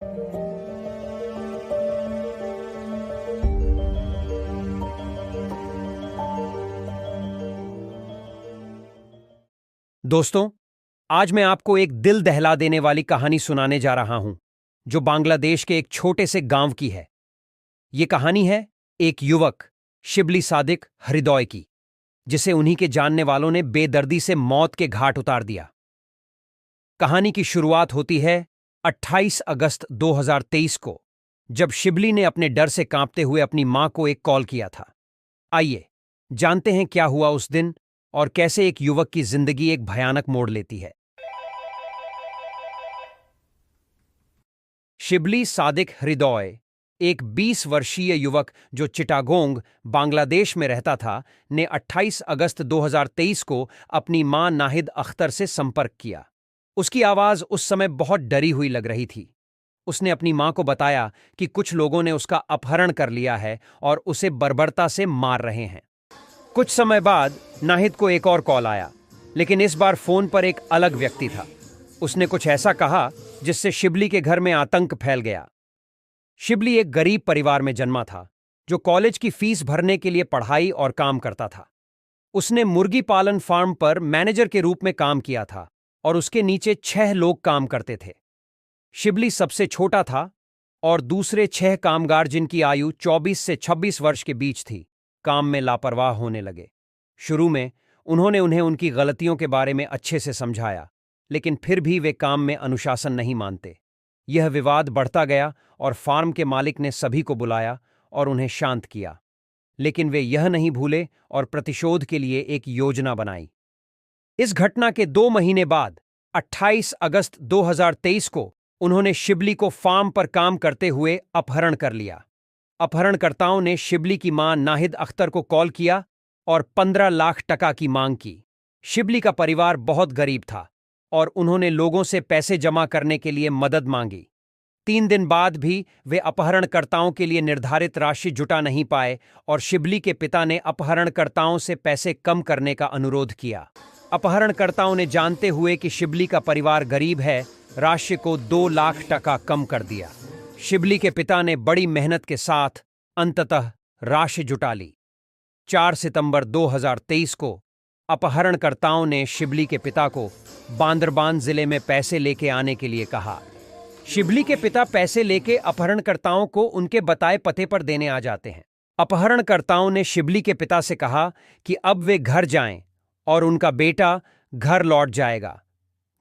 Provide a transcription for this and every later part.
दोस्तों, आज मैं आपको एक दिल दहला देने वाली कहानी सुनाने जा रहा हूं, जो बांग्लादेश के एक छोटे से गांव की है। ये कहानी है एक युवक शिबली सादिक हृदय की, जिसे उन्हीं के जानने वालों ने बेदर्दी से मौत के घाट उतार दिया। कहानी की शुरुआत होती है 28 अगस्त 2023 को, जब शिबली ने अपने डर से कांपते हुए अपनी मां को एक कॉल किया था। आइए जानते हैं क्या हुआ उस दिन और कैसे एक युवक की जिंदगी एक भयानक मोड़ लेती है। शिबली सादिक हृदय, एक 20 वर्षीय युवक जो चिटागोंग, बांग्लादेश में रहता था, ने 28 अगस्त 2023 को अपनी मां नाहिद अख्तर से संपर्क किया। उसकी आवाज उस समय बहुत डरी हुई लग रही थी। उसने अपनी मां को बताया कि कुछ लोगों ने उसका अपहरण कर लिया है और उसे बर्बरता से मार रहे हैं। कुछ समय बाद नाहिद को एक और कॉल आया, लेकिन इस बार फोन पर एक अलग व्यक्ति था। उसने कुछ ऐसा कहा जिससे शिबली के घर में आतंक फैल गया। शिबली एक गरीब परिवार में जन्मा था, जो कॉलेज की फीस भरने के लिए पढ़ाई और काम करता था। उसने मुर्गी पालन फार्म पर मैनेजर के रूप में काम किया था और उसके नीचे 6 लोग काम करते थे। शिबली सबसे छोटा था और दूसरे 6 कामगार, जिनकी आयु 24 से 26 वर्ष के बीच थी, काम में लापरवाह होने लगे। शुरू में उन्होंने उन्हें उनकी गलतियों के बारे में अच्छे से समझाया, लेकिन फिर भी वे काम में अनुशासन नहीं मानते। यह विवाद बढ़ता गया और फार्म के मालिक ने सभी को बुलाया और उन्हें शांत किया, लेकिन वे यह नहीं भूले और प्रतिशोध के लिए एक योजना बनाई। इस घटना के 2 महीने बाद 28 अगस्त 2023 को उन्होंने शिबली को फार्म पर काम करते हुए अपहरण कर लिया। अपहरणकर्ताओं ने शिबली की मां नाहिद अख्तर को कॉल किया और 15 लाख टका की मांग की। शिबली का परिवार बहुत गरीब था और उन्होंने लोगों से पैसे जमा करने के लिए मदद मांगी। 3 दिन बाद भी वे अपहरणकर्ताओं के लिए निर्धारित राशि जुटा नहीं पाए और शिबली के पिता ने अपहरणकर्ताओं से पैसे कम करने का अनुरोध किया। अपहरणकर्ताओं ने, जानते हुए कि शिबली का परिवार गरीब है, राशि को 2 लाख टका कम कर दिया। शिबली के पिता ने बड़ी मेहनत के साथ अंततः राशि जुटा ली। 4 सितंबर 2023 को अपहरणकर्ताओं ने शिबली के पिता को बांदरबान जिले में पैसे लेके आने के लिए कहा। शिबली के पिता पैसे लेके अपहरणकर्ताओं को उनके बताए पते पर देने आ जाते हैं। अपहरणकर्ताओं ने शिबली के पिता से कहा कि अब वे घर जाएं और उनका बेटा घर लौट जाएगा।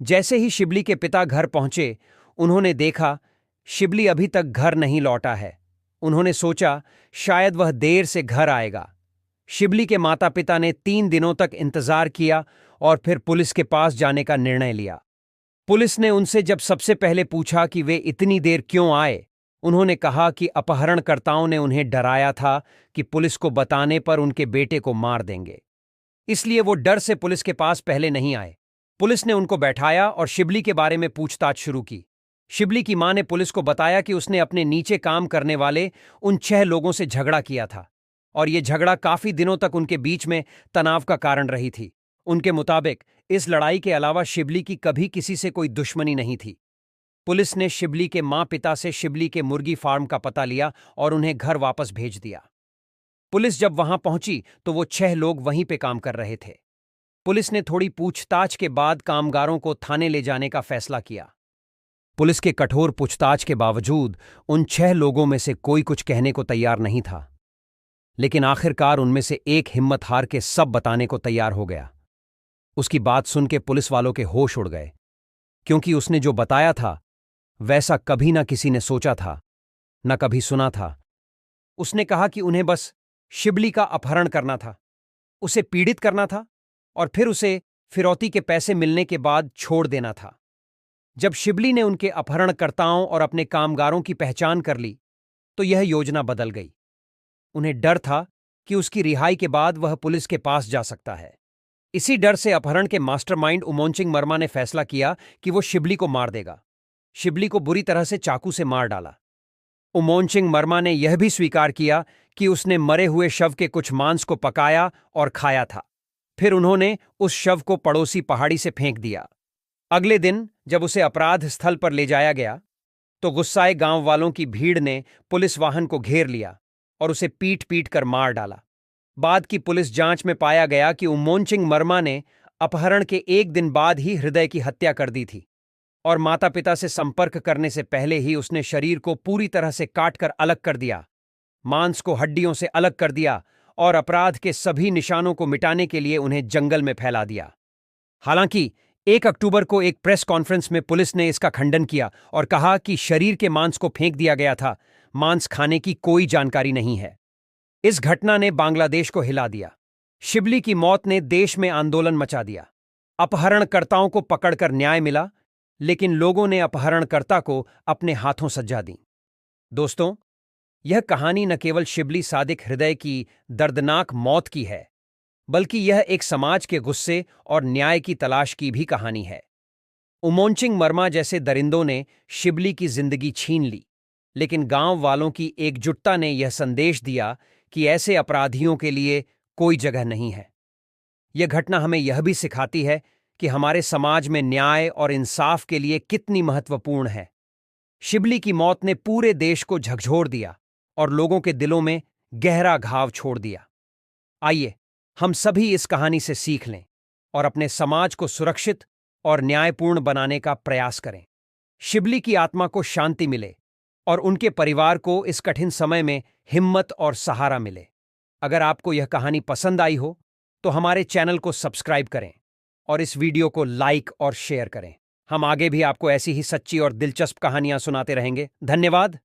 जैसे ही शिबली के पिता घर पहुंचे, उन्होंने देखा शिबली अभी तक घर नहीं लौटा है। उन्होंने सोचा शायद वह देर से घर आएगा। शिबली के माता पिता ने 3 दिनों तक इंतजार किया और फिर पुलिस के पास जाने का निर्णय लिया। पुलिस ने उनसे जब सबसे पहले पूछा कि वे इतनी देर क्यों आए, उन्होंने कहा कि अपहरणकर्ताओं ने उन्हें डराया था कि पुलिस को बताने पर उनके बेटे को मार देंगे, इसलिए वो डर से पुलिस के पास पहले नहीं आए। पुलिस ने उनको बैठाया और शिबली के बारे में पूछताछ शुरू की। शिबली की मां ने पुलिस को बताया कि उसने अपने नीचे काम करने वाले उन 6 लोगों से झगड़ा किया था और ये झगड़ा काफी दिनों तक उनके बीच में तनाव का कारण रही थी। उनके मुताबिक इस लड़ाई के अलावा शिबली की कभी किसी से कोई दुश्मनी नहीं थी। पुलिस ने शिबली के मां पिता से शिबली के मुर्गी फार्म का पता लिया और उन्हें घर वापस भेज दिया। पुलिस जब वहां पहुंची तो वो 6 लोग वहीं पे काम कर रहे थे। पुलिस ने थोड़ी पूछताछ के बाद कामगारों को थाने ले जाने का फैसला किया। पुलिस के कठोर पूछताछ के बावजूद उन 6 लोगों में से कोई कुछ कहने को तैयार नहीं था, लेकिन आखिरकार उनमें से एक हिम्मत हार के सब बताने को तैयार हो गया। उसकी बात सुन के पुलिस वालों के होश उड़ गए, क्योंकि उसने जो बताया था वैसा कभी ना किसी ने सोचा था, न कभी सुना था। उसने कहा कि उन्हें बस शिबली का अपहरण करना था, उसे पीड़ित करना था और फिर उसे फिरौती के पैसे मिलने के बाद छोड़ देना था। जब शिबली ने उनके अपहरणकर्ताओं और अपने कामगारों की पहचान कर ली, तो यह योजना बदल गई। उन्हें डर था कि उसकी रिहाई के बाद वह पुलिस के पास जा सकता है। इसी डर से अपहरण के मास्टरमाइंड उमोंचिंग मर्मा ने फैसला किया कि वो शिबली को मार देगा। शिबली को बुरी तरह से चाकू से मार डाला। उमोंचिंग मर्मा ने यह भी स्वीकार किया कि उसने मरे हुए शव के कुछ मांस को पकाया और खाया था। फिर उन्होंने उस शव को पड़ोसी पहाड़ी से फेंक दिया। अगले दिन जब उसे अपराध स्थल पर ले जाया गया, तो गुस्साए गांव वालों की भीड़ ने पुलिस वाहन को घेर लिया और उसे पीट पीट कर मार डाला। बाद की पुलिस जांच में पाया गया कि उमोंचिंग मर्मा ने अपहरण के एक दिन बाद ही हृदय की हत्या कर दी थी और माता पिता से संपर्क करने से पहले ही उसने शरीर को पूरी तरह से काटकर अलग कर दिया, मांस को हड्डियों से अलग कर दिया और अपराध के सभी निशानों को मिटाने के लिए उन्हें जंगल में फैला दिया। हालांकि 1 अक्टूबर को एक प्रेस कॉन्फ्रेंस में पुलिस ने इसका खंडन किया और कहा कि शरीर के मांस को फेंक दिया गया था, मांस खाने की कोई जानकारी नहीं है। इस घटना ने बांग्लादेश को हिला दिया। शिबली की मौत ने देश में आंदोलन मचा दिया। अपहरणकर्ताओं को पकड़कर न्याय मिला, लेकिन लोगों ने अपहरणकर्ता को अपने हाथों सजा दी। दोस्तों, यह कहानी न केवल शिबली सादिक हृदय की दर्दनाक मौत की है, बल्कि यह एक समाज के गुस्से और न्याय की तलाश की भी कहानी है। उमोंचिंग मर्मा जैसे दरिंदों ने शिबली की जिंदगी छीन ली, लेकिन गांव वालों की एकजुटता ने यह संदेश दिया कि ऐसे अपराधियों के लिए कोई जगह नहीं है। यह घटना हमें यह भी सिखाती है कि हमारे समाज में न्याय और इंसाफ के लिए कितनी महत्वपूर्ण है। शिबली की मौत ने पूरे देश को झकझोर दिया और लोगों के दिलों में गहरा घाव छोड़ दिया। आइए, हम सभी इस कहानी से सीख लें और अपने समाज को सुरक्षित और न्यायपूर्ण बनाने का प्रयास करें। शिबली की आत्मा को शांति मिले और उनके परिवार को इस कठिन समय में हिम्मत और सहारा मिले। अगर आपको यह कहानी पसंद आई हो, तो हमारे चैनल को सब्सक्राइब करें और इस वीडियो को लाइक और शेयर करें। हम आगे भी आपको ऐसी ही सच्ची और दिलचस्प कहानियां सुनाते रहेंगे। धन्यवाद।